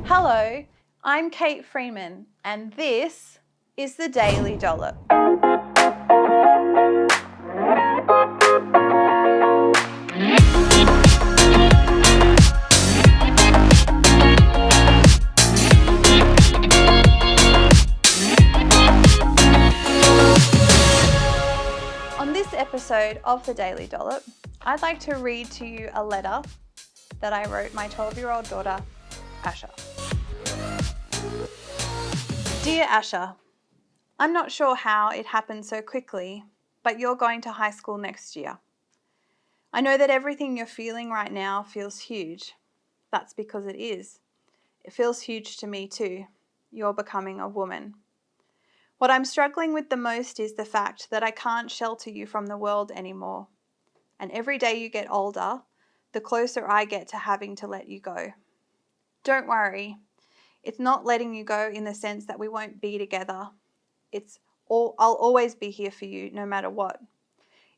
Hello, I'm Kate Freeman, and this is the Daily Dollop. On this episode of the Daily Dollop, I'd like to read to you a letter that I wrote my 12-year-old daughter, Asha. Dear Asha, I'm not sure how it happened so quickly, but you're going to high school next year. I know that everything you're feeling right now feels huge. That's because it is. It feels huge to me too. You're becoming a woman. What I'm struggling with the most is the fact that I can't shelter you from the world anymore. And every day you get older, the closer I get to having to let you go. Don't worry. It's not letting you go in the sense that we won't be together. I'll always be here for you no matter what.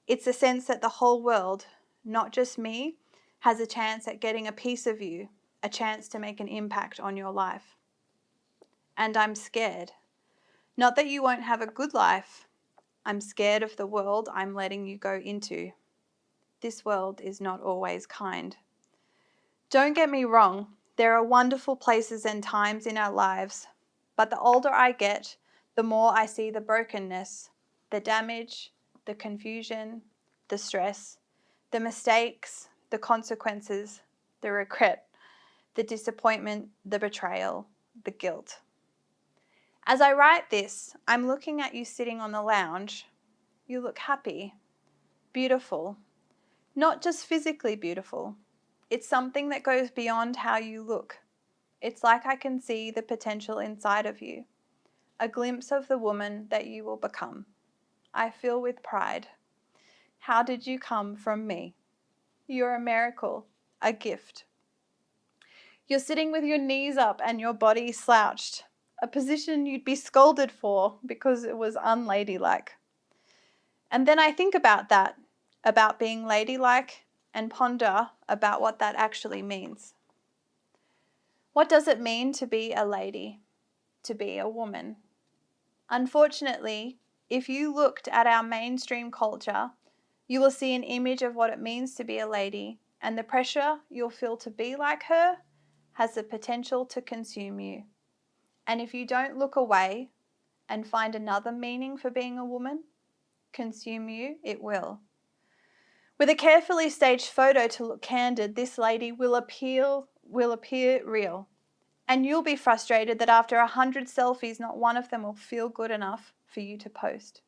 It's the sense that the whole world, not just me, has a chance at getting a piece of you, a chance to make an impact on your life. And I'm scared. Not that you won't have a good life. I'm scared of the world I'm letting you go into. This world is not always kind. Don't get me wrong, there are wonderful places and times in our lives, but the older I get, the more I see the brokenness, the damage, the confusion, the stress, the mistakes, the consequences, the regret, the disappointment, the betrayal, the guilt. As I write this, I'm looking at you sitting on the lounge. You look happy, beautiful, not just physically beautiful. It's something that goes beyond how you look. It's like I can see the potential inside of you, a glimpse of the woman that you will become. I feel with pride. How did you come from me? You're a miracle, a gift. You're sitting with your knees up and your body slouched, a position you'd be scolded for because it was unladylike. And then I think about that, about being ladylike, and ponder about what that actually means. What does it mean to be a lady, to be a woman? Unfortunately, if you looked at our mainstream culture, you will see an image of what it means to be a lady, and the pressure you'll feel to be like her has the potential to consume you. And if you don't look away and find another meaning for being a woman, consume you, it will. With a carefully staged photo to look candid, this lady will appear real. And you'll be frustrated that after 100 selfies, not one of them will feel good enough for you to post.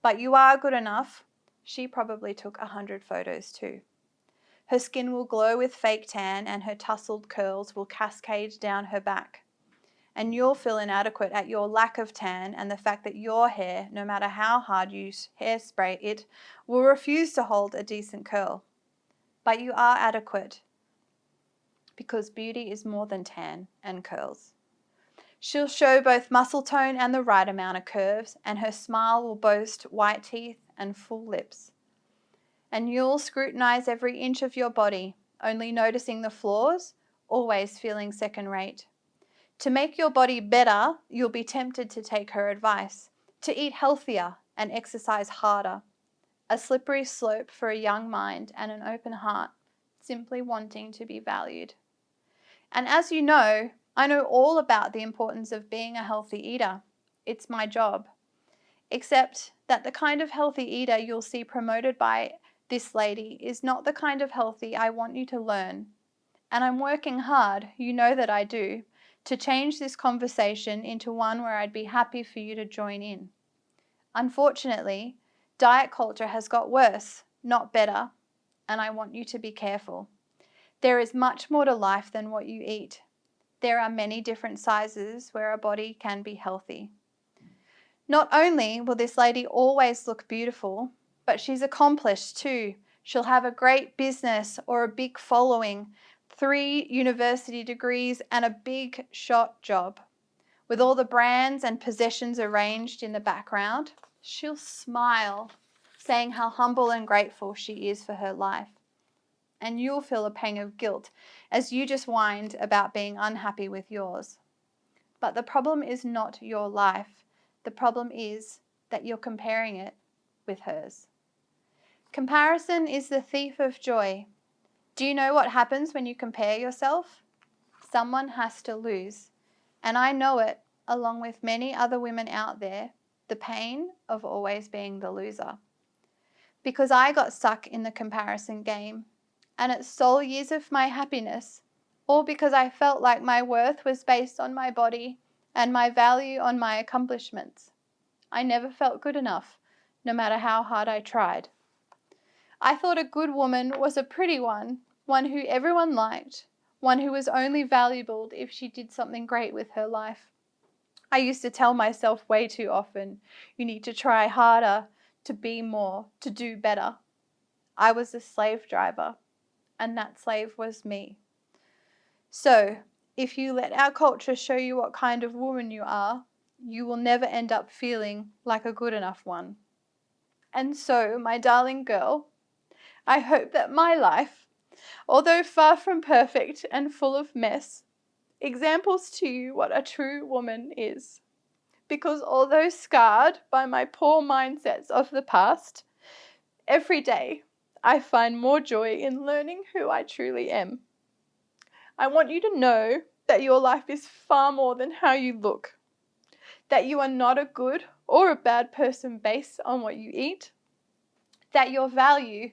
But you are good enough. She probably took 100 photos too. Her skin will glow with fake tan and her tousled curls will cascade down her back. And you'll feel inadequate at your lack of tan and the fact that your hair, no matter how hard you hairspray it, will refuse to hold a decent curl. But you are adequate because beauty is more than tan and curls. She'll show both muscle tone and the right amount of curves, and her smile will boast white teeth and full lips. And you'll scrutinize every inch of your body, only noticing the flaws, always feeling second rate. To make your body better, you'll be tempted to take her advice, to eat healthier and exercise harder. A slippery slope for a young mind and an open heart, simply wanting to be valued. And as you know, I know all about the importance of being a healthy eater. It's my job. Except that the kind of healthy eater you'll see promoted by this lady is not the kind of healthy I want you to learn. And I'm working hard, you know that I do, to change this conversation into one where I'd be happy for you to join in. Unfortunately, diet culture has got worse, not better, and I want you to be careful. There is much more to life than what you eat. There are many different sizes where a body can be healthy. Not only will this lady always look beautiful, but she's accomplished too. She'll have a great business or a big following, 3 university degrees and a big shot job. With all the brands and possessions arranged in the background, she'll smile, saying how humble and grateful she is for her life. and you'll feel a pang of guilt as you just whined about being unhappy with yours. But the problem is not your life. The problem is that you're comparing it with hers. Comparison is the thief of joy. Do you know what happens when you compare yourself? Someone has to lose. And I know it, along with many other women out there, the pain of always being the loser. Because I got stuck in the comparison game, and it stole years of my happiness, all because I felt like my worth was based on my body and my value on my accomplishments. I never felt good enough, no matter how hard I tried. I thought a good woman was a pretty one who everyone liked, one who was only valuable if she did something great with her life. I used to tell myself way too often, you need to try harder, to be more, to do better. I was a slave driver, and that slave was me. So, if you let our culture show you what kind of woman you are, you will never end up feeling like a good enough one. And so, my darling girl, I hope that my life, although far from perfect and full of mess, examples to you what a true woman is. Because although scarred by my poor mindsets of the past, every day I find more joy in learning who I truly am. I want you to know that your life is far more than how you look, that you are not a good or a bad person based on what you eat, that your value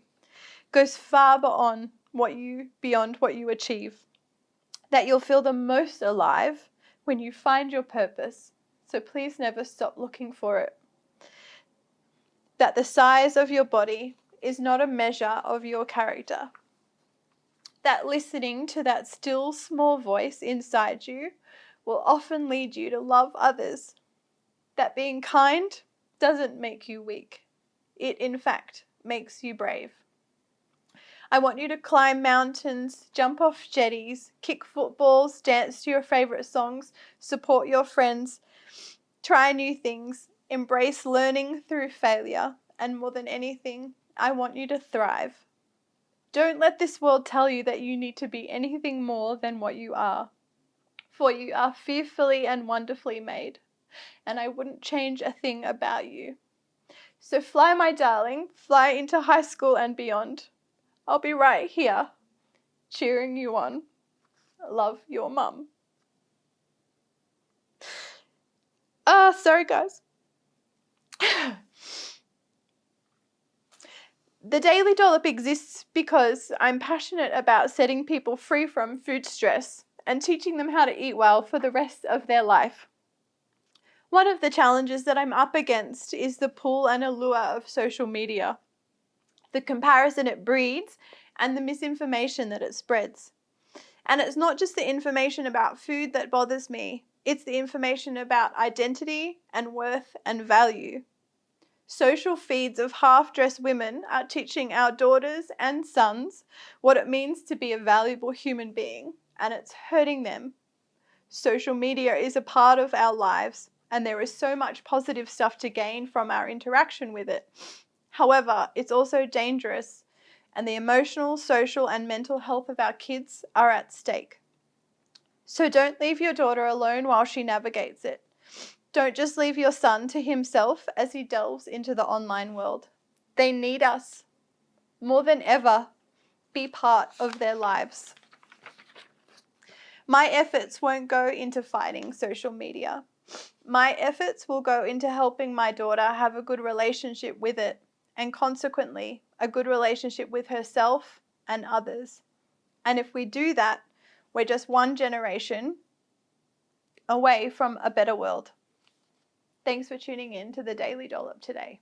goes far beyond what you achieve, that you'll feel the most alive when you find your purpose, so please never stop looking for it. That the size of your body is not a measure of your character. That listening to that still small voice inside you will often lead you to love others. That being kind doesn't make you weak. It, in fact, makes you brave. I want you to climb mountains, jump off jetties, kick footballs, dance to your favorite songs, support your friends, try new things, embrace learning through failure, and more than anything, I want you to thrive. Don't let this world tell you that you need to be anything more than what you are, for you are fearfully and wonderfully made, and I wouldn't change a thing about you. So fly, my darling, fly into high school and beyond. I'll be right here, cheering you on. Love, your mum. Sorry guys. The Daily Dollop exists because I'm passionate about setting people free from food stress and teaching them how to eat well for the rest of their life. One of the challenges that I'm up against is the pull and allure of social media, the comparison it breeds, and the misinformation that it spreads. And it's not just the information about food that bothers me, it's the information about identity and worth and value. Social feeds of half-dressed women are teaching our daughters and sons what it means to be a valuable human being, and it's hurting them. Social media is a part of our lives, and there is so much positive stuff to gain from our interaction with it. However, it's also dangerous, and the emotional, social, and mental health of our kids are at stake. So don't leave your daughter alone while she navigates it. Don't just leave your son to himself as he delves into the online world. They need us. More than ever, be part of their lives. My efforts won't go into fighting social media. My efforts will go into helping my daughter have a good relationship with it, and consequently, a good relationship with herself and others. And if we do that, we're just one generation away from a better world. Thanks for tuning in to the Daily Dollop today.